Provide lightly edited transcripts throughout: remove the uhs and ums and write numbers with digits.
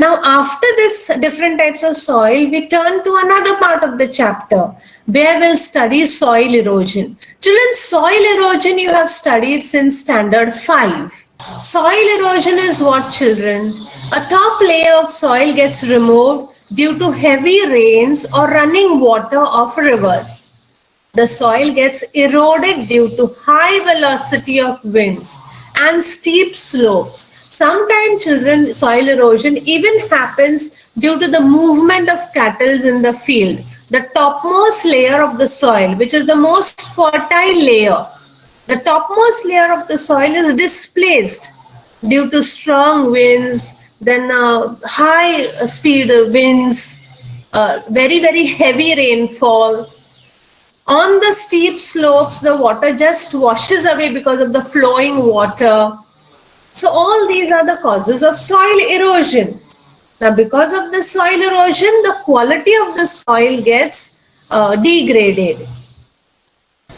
Now, after this different types of soil, we turn to another part of the chapter where we'll study soil erosion. Children, soil erosion you have studied since standard 5. Soil erosion is what, children? A top layer of soil gets removed due to heavy rains or running water of rivers. The soil gets eroded due to high velocity of winds and steep slopes. Sometimes, children, soil erosion even happens due to the movement of cattle in the field. The topmost layer of the soil, which is the most fertile layer, the topmost layer of the soil is displaced due to strong winds, then high speed winds, very, very heavy rainfall. On the steep slopes, the water just washes away because of the flowing water. So all these are the causes of soil erosion. Now, because of the soil erosion, the quality of the soil gets degraded.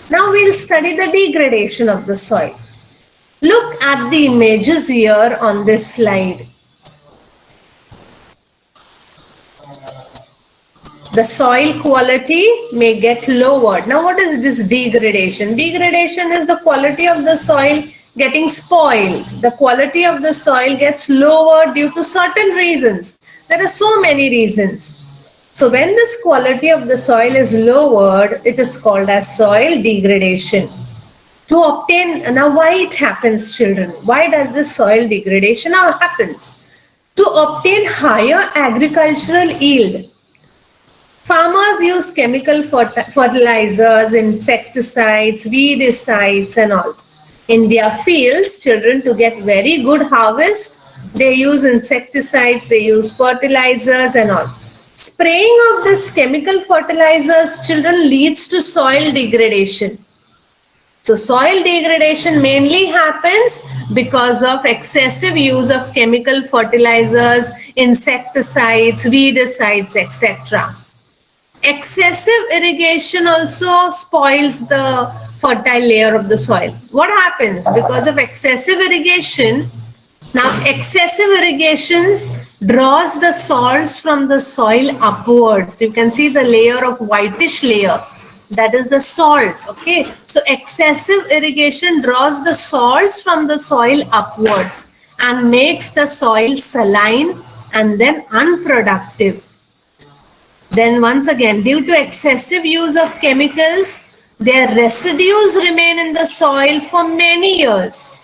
Now we'll study the degradation of the soil. Look at the images here on this slide. The soil quality may get lowered. Now, what is this degradation? Degradation is the quality of the soil getting spoiled. The quality of the soil gets lowered due to certain reasons. There are so many reasons. So, when this quality of the soil is lowered, it is called as soil degradation. To obtain, now why it happens, children? Why does this soil degradation happens? To obtain higher agricultural yield, farmers use chemical fertilizers, insecticides, weedicides and all. In their fields, children, to get very good harvest, they use insecticides, they use fertilizers and all. Spraying of this chemical fertilizers, children, leads to soil degradation. So soil degradation mainly happens because of excessive use of chemical fertilizers, insecticides, weedicides, etc. Excessive irrigation also spoils the fertile layer of the soil. What happens? Because of excessive irrigation, now excessive irrigation draws the salts from the soil upwards. You can see the layer of whitish layer. That is the salt. Okay. So excessive irrigation draws the salts from the soil upwards and makes the soil saline and then unproductive. Then once again, due to excessive use of chemicals, their residues remain in the soil for many years.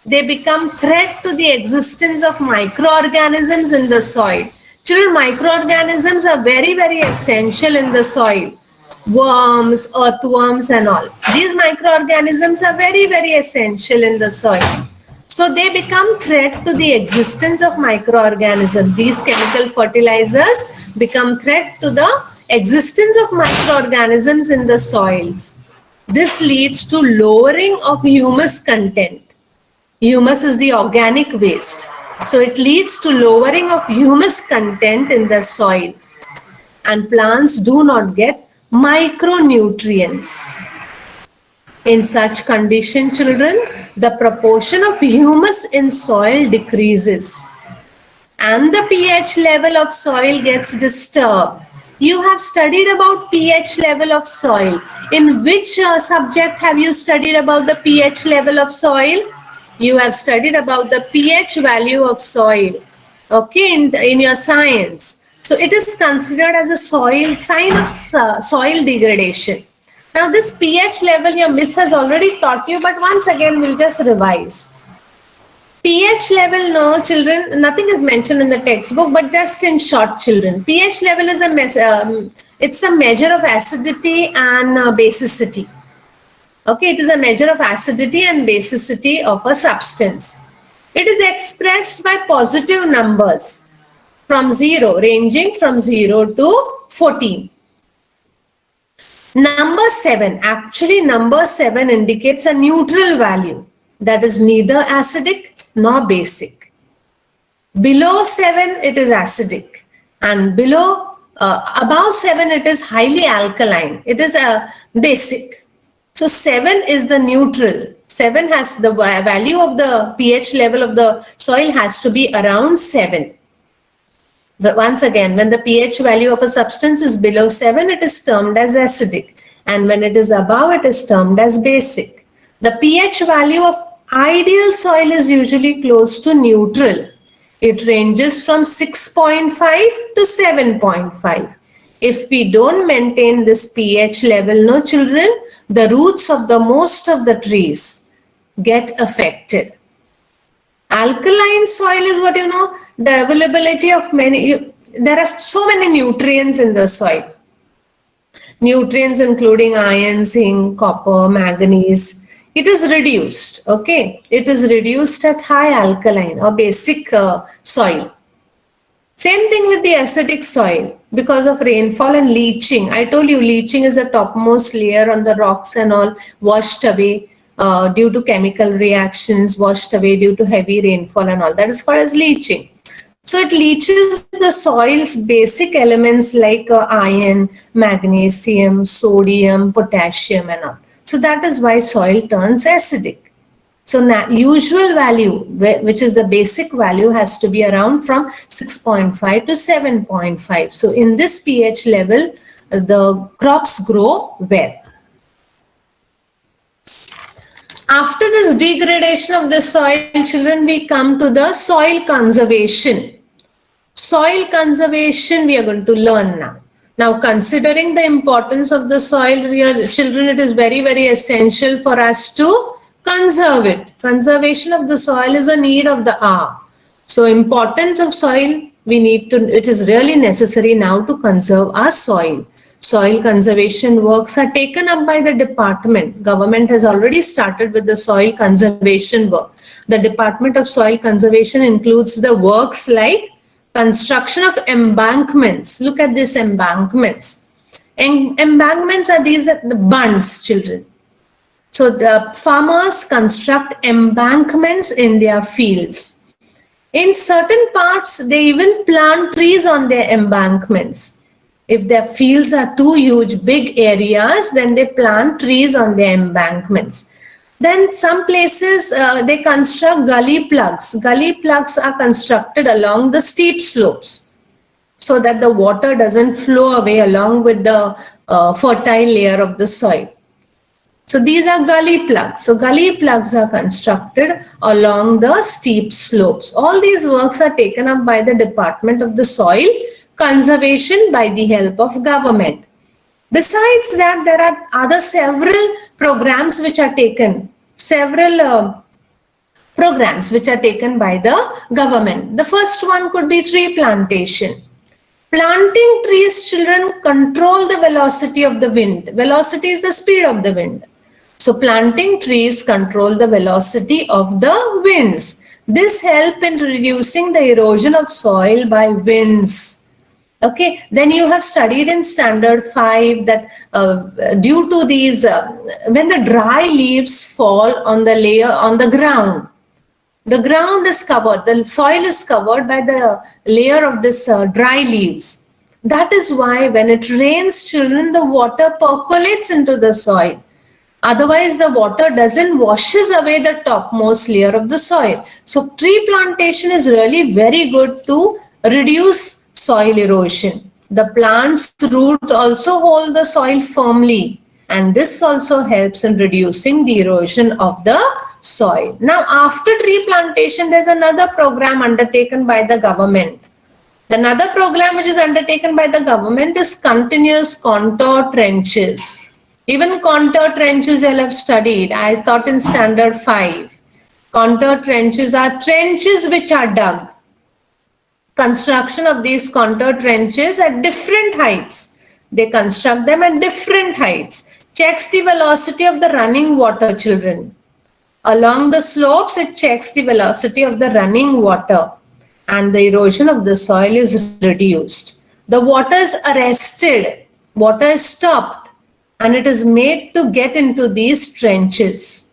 They become threat to the existence of microorganisms in the soil. Children, microorganisms are very, very essential in the soil. Worms, earthworms and all. These microorganisms are very, very essential in the soil. So they become threat to the existence of microorganisms. These chemical fertilizers become threat to the existence of microorganisms in the soils. This leads to lowering of humus content. Humus is the organic waste. So it leads to lowering of humus content in the soil. And plants do not get micronutrients. In such condition, children, the proportion of humus in soil decreases and the pH level of soil gets disturbed. You have studied about pH level of soil. In which subject have you studied about the pH level of soil? You have studied about the pH value of soil, okay, in your science. So it is considered as a sign of soil degradation. Now this pH level your miss has already taught you, but once again we'll just revise. pH level, no children, nothing is mentioned in the textbook, but just in short, children, pH level is it's a measure of acidity and basicity. Okay, it is a measure of acidity and basicity of a substance. It is expressed by positive numbers from 0, ranging from 0 to 14. Number 7, actually number 7 indicates a neutral value, that is neither acidic nor basic. Below 7 it is acidic, and below above 7 it is highly alkaline. It is a basic. So 7 is the neutral. 7 has the value of the pH level of the soil has to be around 7. But once again, when the pH value of a substance is below 7, it is termed as acidic. And when it is above, it is termed as basic. The pH value of ideal soil is usually close to neutral. It ranges from 6.5 to 7.5. If we don't maintain this pH level, no children, the roots of the most of the trees get affected. Alkaline soil is what you know, the availability of there are so many nutrients in the soil. Nutrients including iron, zinc, copper, manganese. It is reduced, okay? It is reduced at high alkaline or basic soil. Same thing with the acidic soil because of rainfall and leaching. I told you leaching is the topmost layer on the rocks and all washed away due to chemical reactions, washed away due to heavy rainfall and all. That is called as leaching. So it leaches the soil's basic elements like iron, magnesium, sodium, potassium and all. So that is why soil turns acidic. So usual value, which is the basic value, has to be around from 6.5 to 7.5. So in this pH level, the crops grow well. After this degradation of the soil, children, we come to the soil conservation. Soil conservation we are going to learn now. Now, considering the importance of the soil, children, it is very, very essential for us to conserve it. Conservation of the soil is a need of the hour. So, importance of soil, it is really necessary now to conserve our soil. Soil conservation works are taken up by the department. Government has already started with the soil conservation work. The Department of Soil Conservation includes the works like construction of embankments. Look at these embankments. Embankments are the bunds, children. So the farmers construct embankments in their fields. In certain parts, they even plant trees on their embankments. If their fields are too huge, big areas, then they plant trees on their embankments. Then some places, they construct gully plugs. Gully plugs are constructed along the steep slopes so that the water doesn't flow away along with the fertile layer of the soil. So these are gully plugs. So gully plugs are constructed along the steep slopes. All these works are taken up by the Department of the Soil Conservation by the help of government. Besides that, there are other several programs which are taken, programs which are taken by the government. The first one could be tree plantation. Planting trees, children, control the velocity of the wind. Velocity is the speed of the wind. So planting trees control the velocity of the winds. This helps in reducing the erosion of soil by winds. Okay, then you have studied in standard 5 that due to these, when the dry leaves fall on the layer on the ground is covered, the soil is covered by the layer of this dry leaves. That is why when it rains, children, the water percolates into the soil. Otherwise, the water doesn't washes away the topmost layer of the soil. So tree plantation is really very good to reduce soil erosion. The plant's roots also hold the soil firmly, and this also helps in reducing the erosion of the soil. Now, after tree plantation, there's another program undertaken by the government. Another program which is undertaken by the government is continuous contour trenches. Even contour trenches you'll have studied. I thought in standard 5. Contour trenches are trenches which are dug. Construction of these contour trenches at different heights. They construct them at different heights. Checks the velocity of the running water, children. Along the slopes, it checks the velocity of the running water, and the erosion of the soil is reduced. The water is arrested, water is stopped, and it is made to get into these trenches.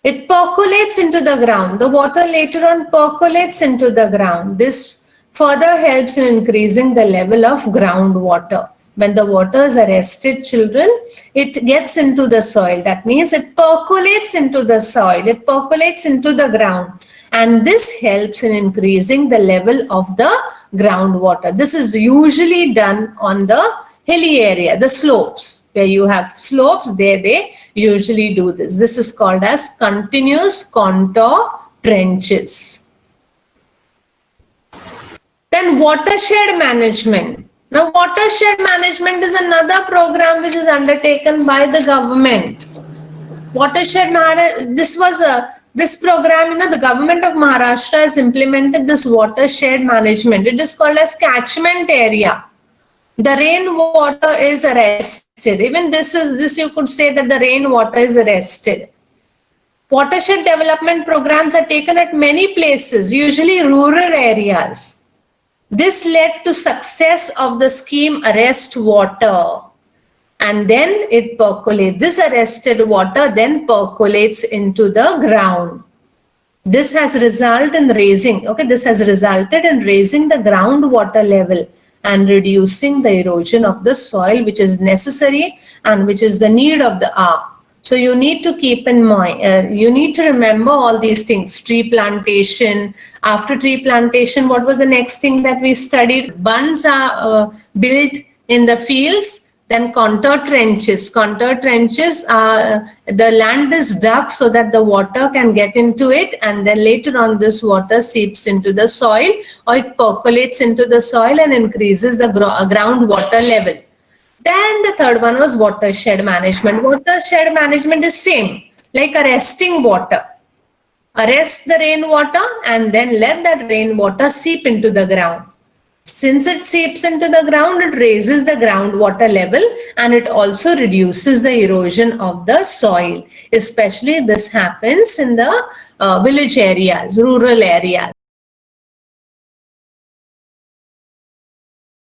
It percolates into the ground. The water later on percolates into the ground. This further helps in increasing the level of groundwater. When the water is arrested, children, it gets into the soil. That means it percolates into the soil. It percolates into the ground. And this helps in increasing the level of the groundwater. This is usually done on the hilly area, the slopes. Where you have slopes, there they usually do this. This is called as continuous contour trenches. Then watershed management. Now, watershed management is another program which is undertaken by the government. This program, the government of Maharashtra has implemented this watershed management. It is called as catchment area. The rainwater is arrested. Even this you could say that the rainwater is arrested. Watershed development programs are taken at many places, usually rural areas. This led to success of the scheme Arrest Water. And then it percolates. This arrested water then percolates into the ground. This has resulted in raising the groundwater level and reducing the erosion of the soil, which is necessary and which is the need of the hour. So you need to keep in mind, you need to remember all these things. Tree plantation. After tree plantation, what was the next thing that we studied? Bunds are built in the fields. Then contour trenches. Contour trenches, the land is dug so that the water can get into it, and then later on this water seeps into the soil, or it percolates into the soil and increases the groundwater level. Then the third one was watershed management. Watershed management is same, like arresting water. Arrest the rainwater and then let that rainwater seep into the ground. Since it seeps into the ground, it raises the groundwater level and it also reduces the erosion of the soil. Especially this happens in the village areas, rural areas.